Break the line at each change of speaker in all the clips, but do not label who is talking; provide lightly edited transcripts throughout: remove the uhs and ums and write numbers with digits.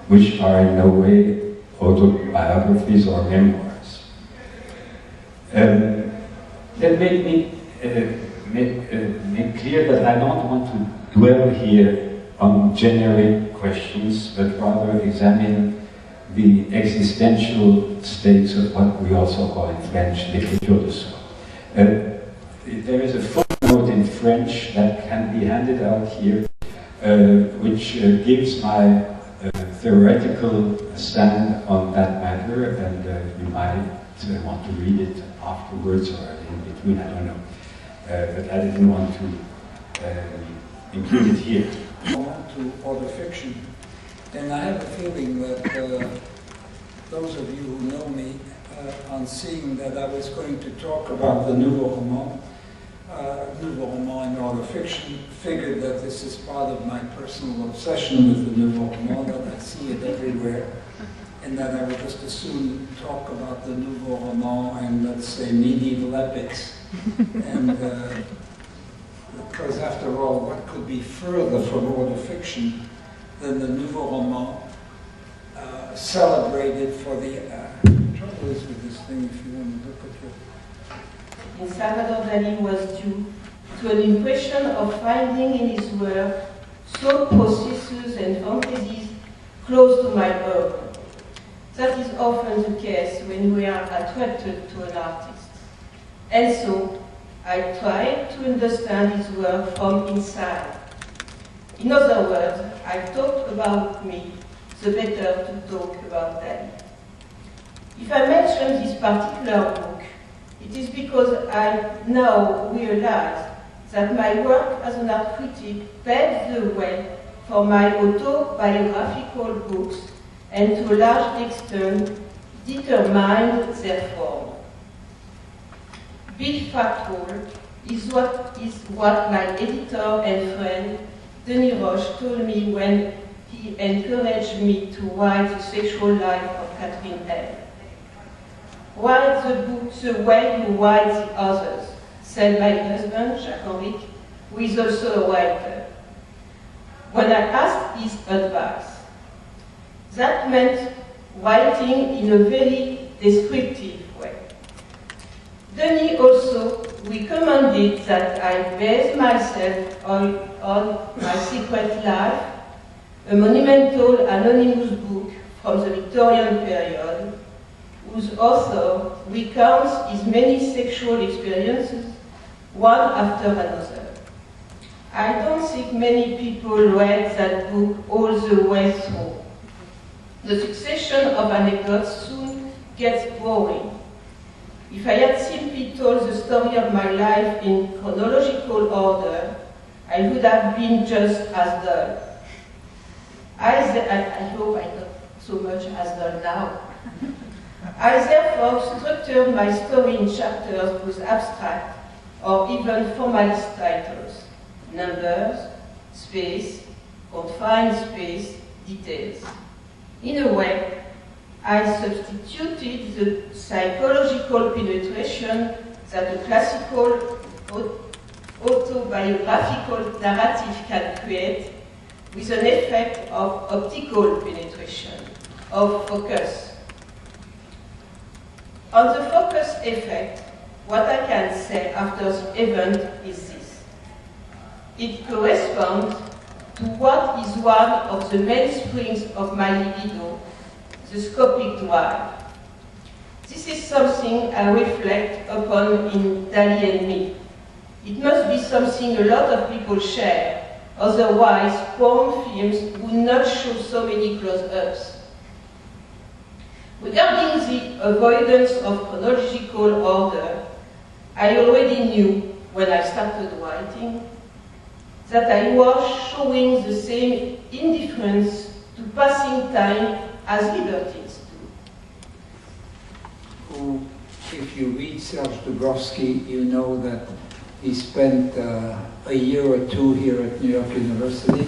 which are in no way autobiographies or memoirs. That made me make clear that I don't want to dwell here on generic questions, but rather examine the existential states of what we also call in French l'écriture de soi. There is a footnote in French that can be handed out here, which gives my theoretical stand on that matter, and you might want to read it afterwards or in between, I don't know. But I didn't want to include it here.
On to Autofiction, and I have a feeling that those of you who know me, on seeing that I was going to talk about the Nouveau Roman and Autofiction, figured that this is part of my personal obsession with the Nouveau Roman, that I see it everywhere, and that I would just as soon talk about the Nouveau Roman and, let's say, medieval epics. And because after all, what could be further from Autofiction than the Nouveau Roman, celebrated for the trouble is with this thing, if you want to look at it.
In Salvador Dali was due to an impression of finding in his work thought processes and fantasies close to my own. That is often the case when we are attracted to an artist. And so, I tried to understand his work from inside. In other words, I talked about me, the better to talk about Dali. If I mention this particular book, it is because I now realize that my work as an art critic paved the way for my autobiographical books and to a large extent determined their form. Be factual is what my editor and friend Denis Roche told me when he encouraged me to write the sexual life of Catherine L. Write the book the way you write the others, said my husband, Jacques-Henri, who is also a writer. When I asked his advice, that meant writing in a very descriptive way. Denis also recommended that I base myself on My Secret Life, a monumental anonymous book from the Victorian period, whose author recounts his many sexual experiences, one after another. I don't think many people read that book all the way through. The succession of anecdotes soon gets boring. If I had simply told the story of my life in chronological order, I would have been just as dull. I hope I'm not so much as dull now. I therefore structured my story in chapters with abstract or even formalist titles: numbers, space, confined space, details. In a way, I substituted the psychological penetration that a classical autobiographical narrative can create with an effect of optical penetration, of focus. On the focus effect, what I can say after the event is this. It corresponds to what is one of the mainsprings of my libido, the scopic drive. This is something I reflect upon in Dali and me. It must be something a lot of people share, otherwise porn films would not show so many close-ups. Regarding the avoidance of chronological order, I already knew when I started writing that I was showing the same indifference to passing time as libertines do.
If you read Serge Dubrovsky, you know that he spent a year or two here at New York University,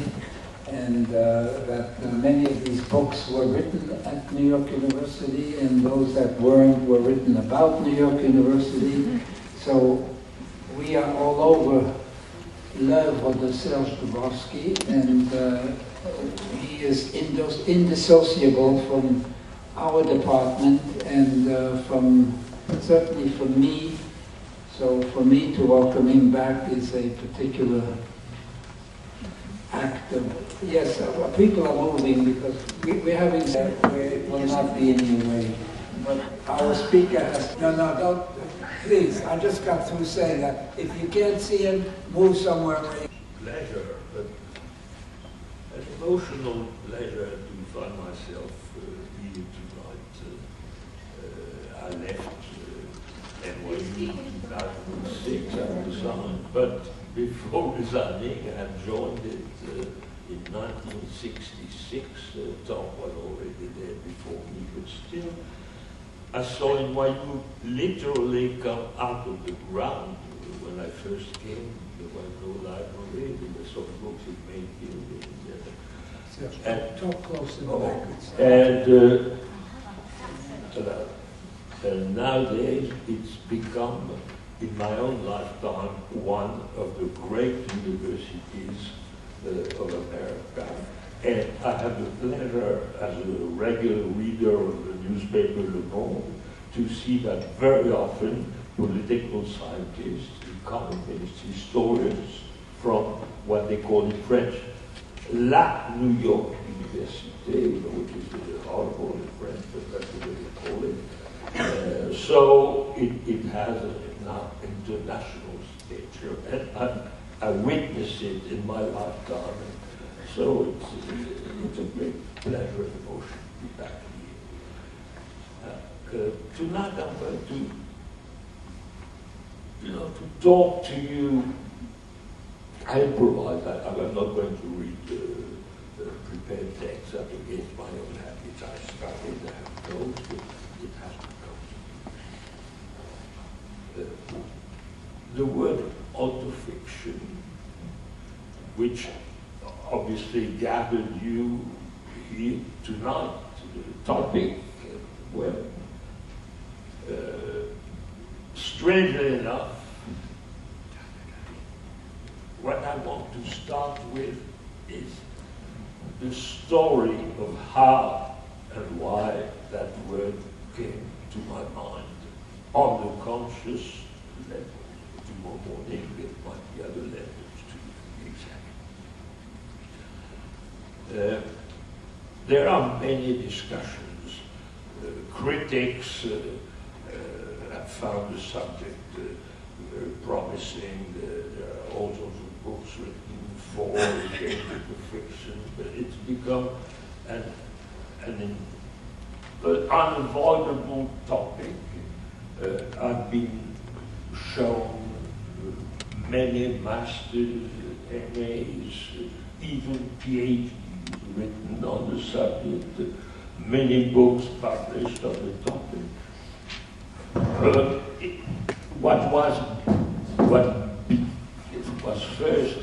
and that many of these books were written at New York University, and those that weren't were written about New York University. So we are all over l'œuvre de Serge Dubrovsky, and he is indissociable from our department and certainly from me. So for me to welcome him back is a particular act of, yes, people are moving because we're having that where it will not be any way. But our speaker has, no, don't, please, I just got through saying that. If you can't see him, move somewhere where you...
Pleasure, but an emotional pleasure to find myself here tonight. I left NYU in 2006 after resigning, but before resigning I joined it in 1966. Tom was already there before me, but still I saw NYU literally come out of the ground. When I first came, there was no library, there were some books in main building. And
talk close to the back.
And nowadays it's become, in my own lifetime, one of the great universities of America. And I have the pleasure, as a regular reader of the newspaper Le Monde, to see that very often political scientists, economists, historians from what they call in French, La New York Université, which is the Harvard in French, but that's the way they call it. So it has now international stature, and I witnessed it in my lifetime. So it's a great pleasure and emotion to be back here. Tonight I'm going to talk to you. I improvise. I'm not going to read prepared text. I'm against my own habits. I started to have those, but it has to come. The word autofiction, which obviously gathered you here tonight, the topic, well, strangely enough, what I want to start with is the story of how and why that word came to my mind on the conscious level. Tomorrow morning there might be other levels to examine. There are many discussions. Critics have found the subject very promising. There are all sorts of books written for against fiction, but it's become an unavoidable topic. I've been shown many masters, MAs, even PhDs written on the subject, many books published on the topic. It was first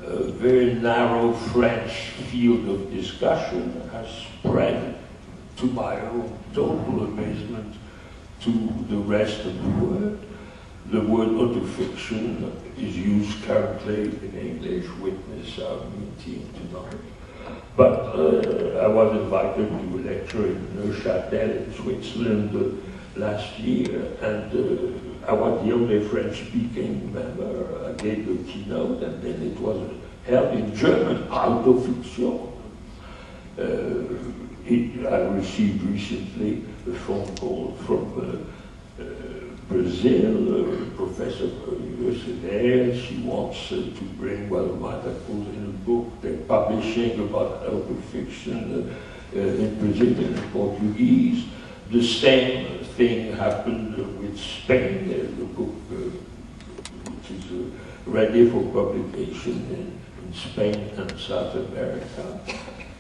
a very narrow French field of discussion has spread, to my own total amazement, to the rest of the world. The word autofiction is used currently in English, witness our meeting tonight. But I was invited to a lecture in Neuchâtel in Switzerland last year, and I was the only French-speaking member. I gave the keynote, and then it was held in German, Autofiction. I received recently a phone call from Brazil, a professor of the university there. She wants to bring one of my articles in a book they're publishing about autofiction in Brazilian and Portuguese. The same thing happened with Spain. The book, which is ready for publication in Spain and South America.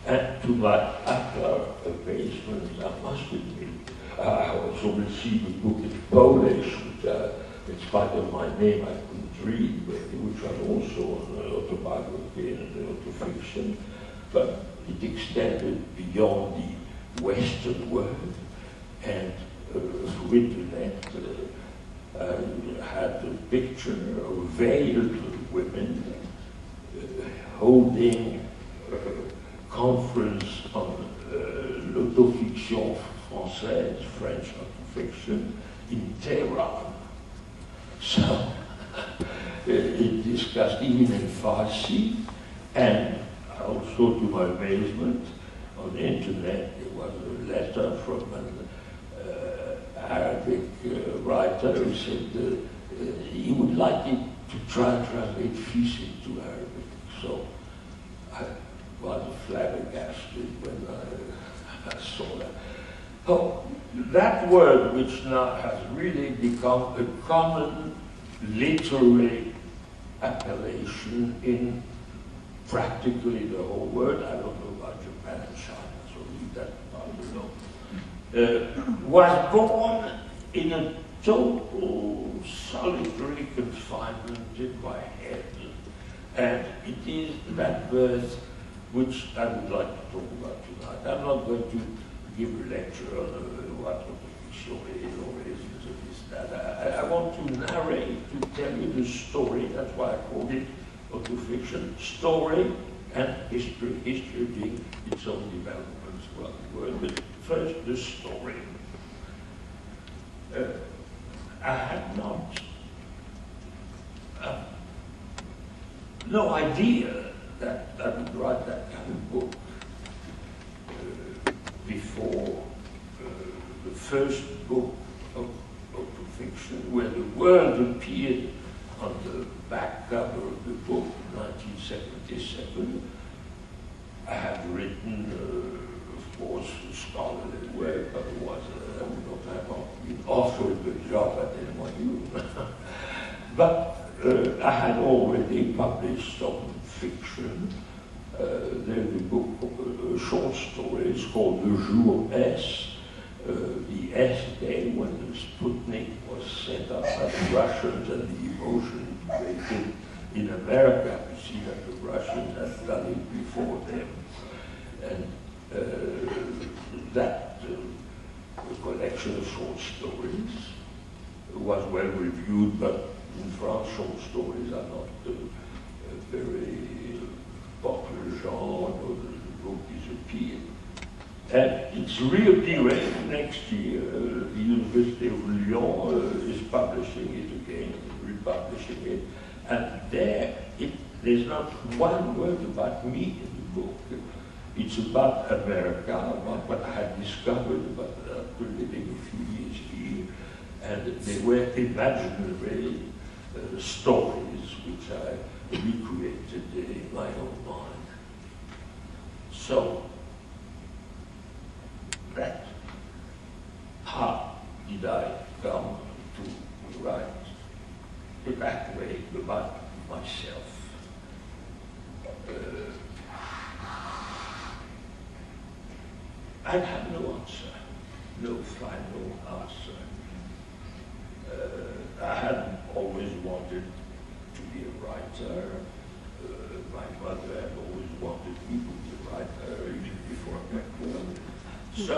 And to my utter amazement, I must admit, I also received a book in Polish, which, in spite of my name, I couldn't read, which was also an autobiography and autofiction, but it extended beyond the Western world. And written that had a picture of veiled women holding conference on l'autofiction française, French autofiction, in Tehran. So it discussed even in Farsi, and also to my amazement, on the internet there was a letter from an Arabic writer who said he would like it to try and translate Fils into Arabic. So I was flabbergasted when I saw that. Oh, that word, which now has really become a common literary appellation in practically the whole world. I don't know about Japan and China, so leave that alone. Was born in a total solitary confinement in my head. And it is that verse which I would like to talk about tonight. I'm not going to give a lecture on what autofiction is or isn't or this, that. I want to narrate, to tell you the story. That's why I called it autofiction. Story and history. History being its own development as well. But first, the story. I had no idea that I would write that kind of book before the first book of autofiction, where the word appeared on the back cover of the book in 1977. I had written, of course, scholarly work, otherwise I would not have been offered the job at NYU. But I had already published some fiction. There's a book, short stories called Le Jour S, the S day when the Sputnik was set up by the Russians and the emotion created in America. You see that the Russians had done it before them. And that collection of short stories was well reviewed, but in France short stories are not very popular genre, the book disappeared. And it's reappearing next year. The University of Lyon is publishing it again, republishing it, and there's not one word about me in the book. It's about America, about what I had discovered about after living a few years here, and they were imaginary stories which I recreated in my own mind. So, how did I come to write that way about myself? I have no answer, no final answer. I had always wanted to be a writer. My mother had always wanted me to be a writer, even before I got born. So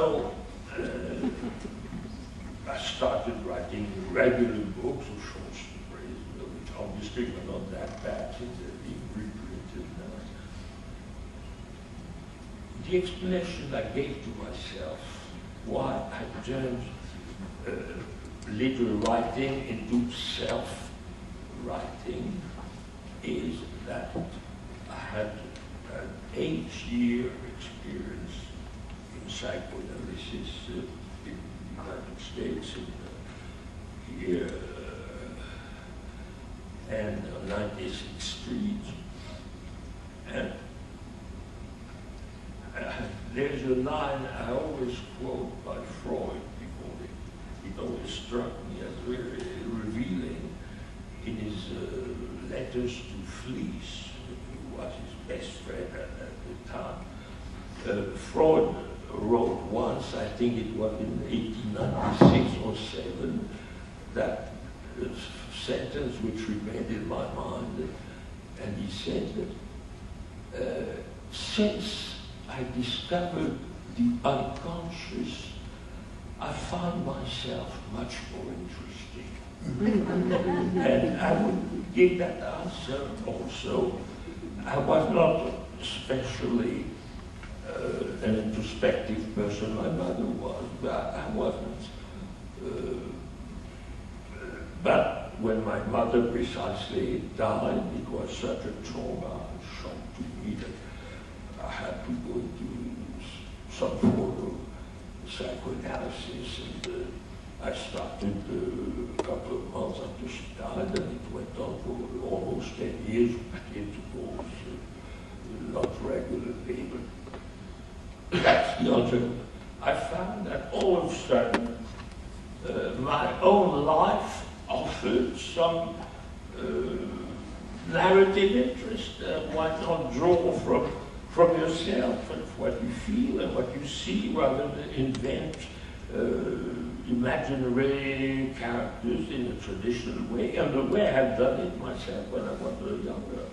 I started writing regular books of short stories, which obviously were not that bad since they're being reprinted now. The explanation I gave to myself why I turned literary writing into self-writing is that I had an 8-year experience in psychoanalysis in the United States, here and on 96th Street. And there's a line I always quote by Freud because it always struck me as very revealing in his letters to Fliess, who was his best friend at the time. Freud wrote once, I think it was in 1896 or 7, that sentence which remained in my mind, and he said that since I discovered the unconscious, I found myself much more interesting. And I would give that answer also. I was not especially an introspective person my mother was, but I wasn't. But when my mother precisely died, it was such a trauma, a shock to me that I had to go into some form of psychoanalysis, and I started a couple of months after she died, and it went on for almost 10 years with intervals, not regularly, but that's the answer. I found that all of a sudden my own life offered some narrative interest. Why not draw from yourself and what you feel and what you see, rather than invent imaginary characters in a traditional way, and the way I have done it myself when I was younger.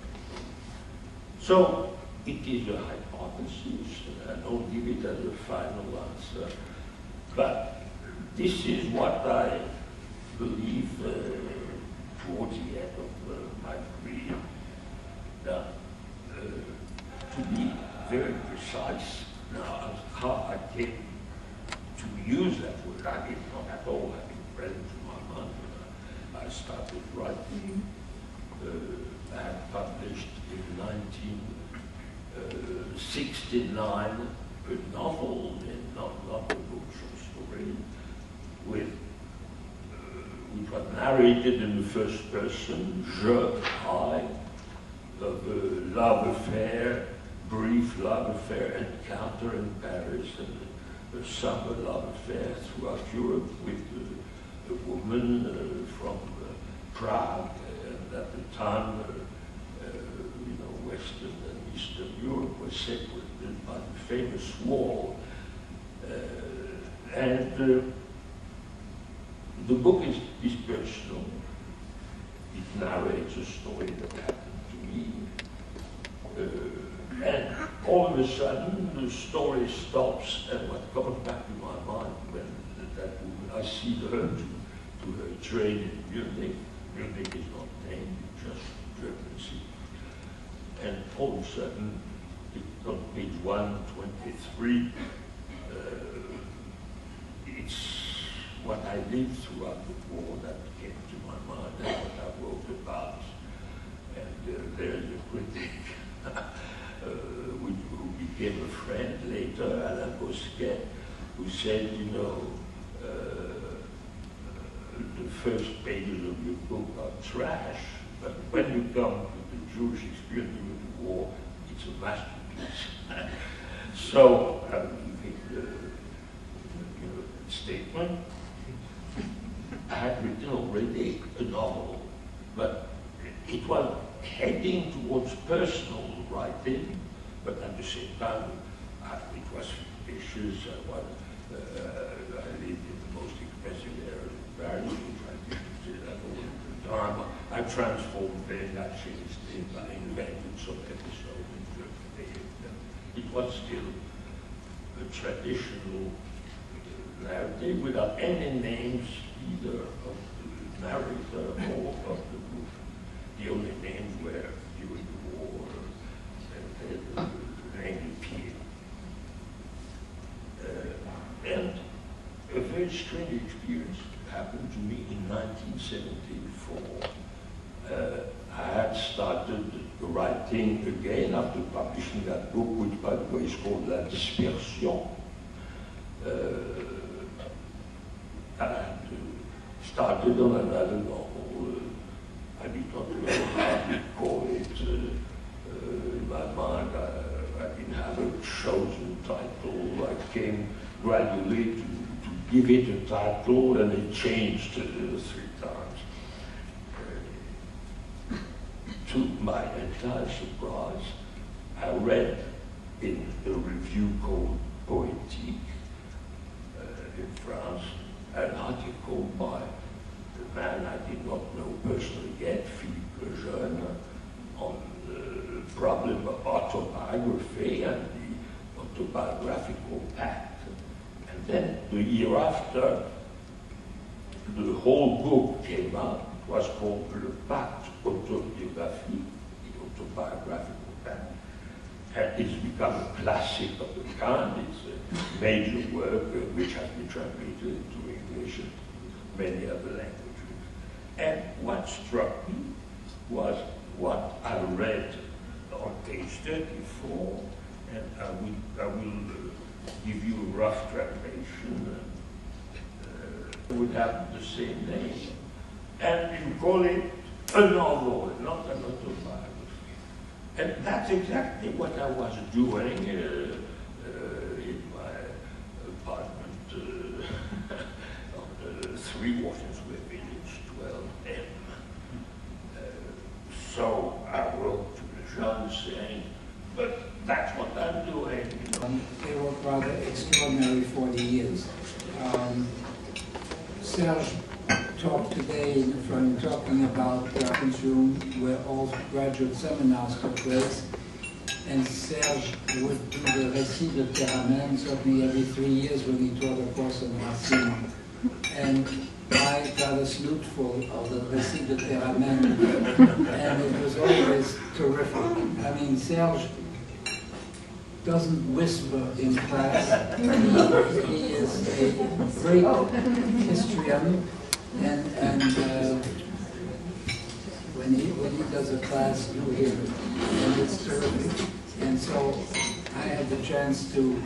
So it is a hypothesis. I don't give it as a final answer, but this is what I believe towards the end of my career. To be very precise now as how I came to use that word, I did not at all have it present in my mind when I started writing. I had published in 1969 a novel, not a book, short story, which was narrated in the first person, I, of a love affair, brief love affair encounter in Paris, and a summer love affair throughout Europe with a woman from Prague, and at the time, Western and Eastern Europe were separated by the famous wall. The book is personal. It narrates a story that happened to me. And all of a sudden, the story stops, and what comes back to my mind when that woman, I see her to her train in Munich. Munich is not named, just German city. And all of a sudden, on page 123, it's what I lived throughout the war that came to my mind and what I wrote about. And there's a critic who became a friend later, Alain Bosquet, who said, the first pages of your book are trash, but when you come to the Jewish experience during the war, it's a masterpiece. So, statement. I had written already a novel, but it was heading towards personal writing, but at the same time, it was fictitious. I lived in the most expensive area in Paris, which I didn't say that all the time. I transformed things, I changed things, I invented some episodes, it was still a traditional narrative without any names either of the narrator or of the book. The only names were during the war, and the name appeared. And a very strange experience happened to me in 1974. I had started writing again after publishing that book, which by the way is called La Dispersion. I had started on another novel. I did not know how to call it. In my mind, I didn't have a chosen title. I came gradually to give it a title, and it changed 3 times. To my entire surprise, I read in a review called Poétique in France an article by the man I did not know personally yet, Philippe Lejeune, on the problem of autobiography and the autobiographical act. And then the year after, the whole book came out. It was called Le Pacte Autobiographique, the autobiographical pact. it's become a classic of the kind. It's a major work which has been translated into English and many other languages. And what struck me was what I read on page 34, and I will give you a rough translation. It would have the same name. And you call it a novel, not an autobiography. And that's exactly what I was doing in my apartment on 3 Washington Village, 12M. So I wrote to Jean saying, but that's what I'm doing.
They were rather extraordinary 40 years. Serge talked today from talking about the conference room where all graduate seminars took place, and Serge would do the récit de Terramen certainly every 3 years when he taught a course on Racine. And I got a snootful of the récit de Terramen, and it was always terrific. I mean, Serge doesn't whisper in class. He is a great histrion, and when he does a class, you hear it, and it's terrific. And so I had the chance to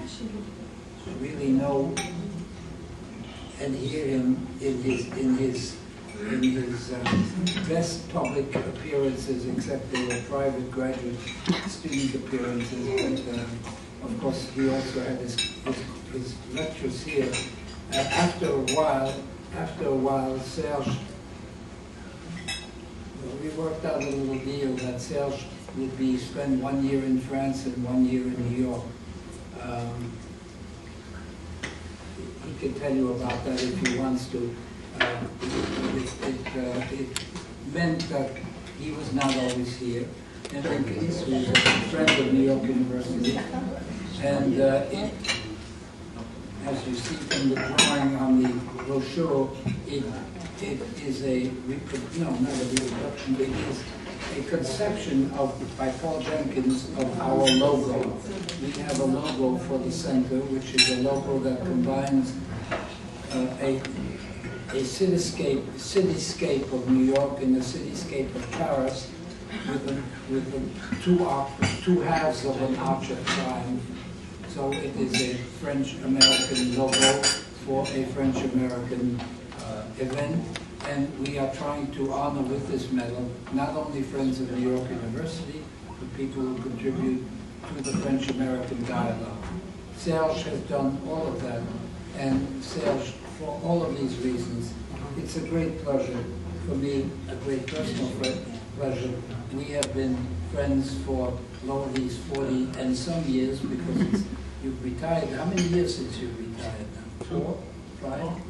really know and hear him in his best public appearances, except they were private graduate student appearances. But of course, he also had his lectures here. After a while, Serge, we worked out a little deal that Serge would spend 1 year in France and 1 year in New York. He can tell you about that if he wants to. It meant that he was not always here. And he was a friend of New York University. And as you see from the drawing on the brochure, it is not a reproduction, but it is a conception by Paul Jenkins of our logo. We have a logo for the center, which is a logo that combines a cityscape of New York and a cityscape of Paris with the two halves of an arch of triumph. So it is a French-American logo for a French-American event, and we are trying to honor with this medal not only friends of New York University, but people who contribute to the French-American dialogue. Serge has done all of that, and Serge, for all of these reasons, it's a great pleasure for me, a great personal pleasure. We have been friends for these 40 and some years, because you've retired. How many years since you retired now? 4? 5?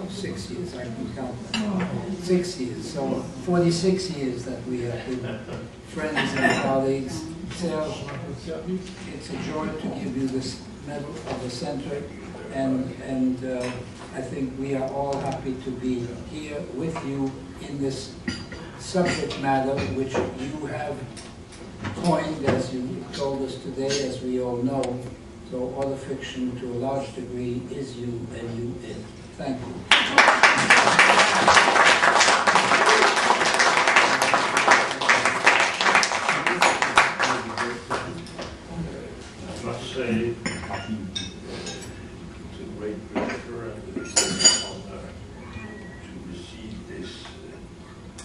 6 years, I can count that. 6 years, so 46 years that we have been friends and colleagues. Serge, it's a joy to give you this Medal of the Center, and I think we are all happy to be here with you in this subject matter which you have coined, as you told us today, as we all know. So autofiction, to a large degree, is you and you it. Thank you.
I must say, it's a great pleasure and an honor to receive this.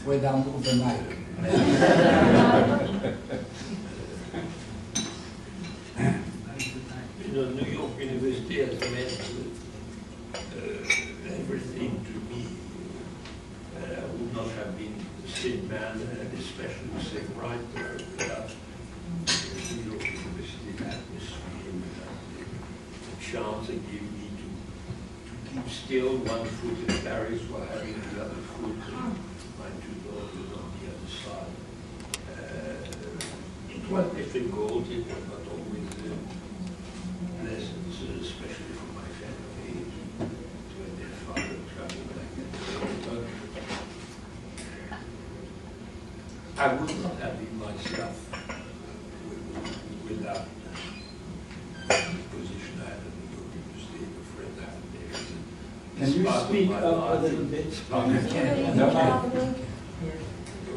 Without the mic.
New York University has meant everything to me. I would not have been the same man, and especially the same writer, without the New York University atmosphere, without the chance it gave me to keep still one foot in Paris while having the other foot, my 2 daughters on the other side. It was difficult, it was not always lessons, especially for my family, to have their father travel back and forth. I would not have been myself
position I had in New York University, a friend I had there.
Can you speak up a little bit?
No, I can't.
No.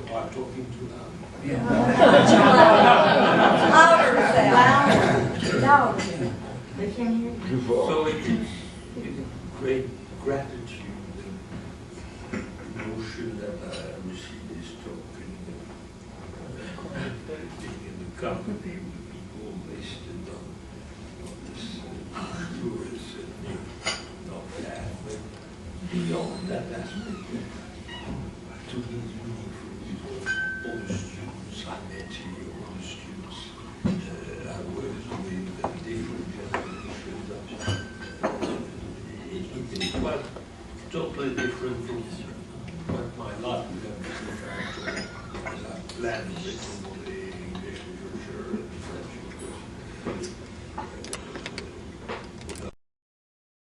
I'm talking too loud.
Louder, say louder. They can't hear you.
So it's with great gratitude and emotion that I received this talk and being in the company of the people listed on this tourist and not that, but beyond that aspect, to me it's meaningful because all the students I met here, all the students I worked with, different generations, it's quite totally different from what my life would have been if I planned it.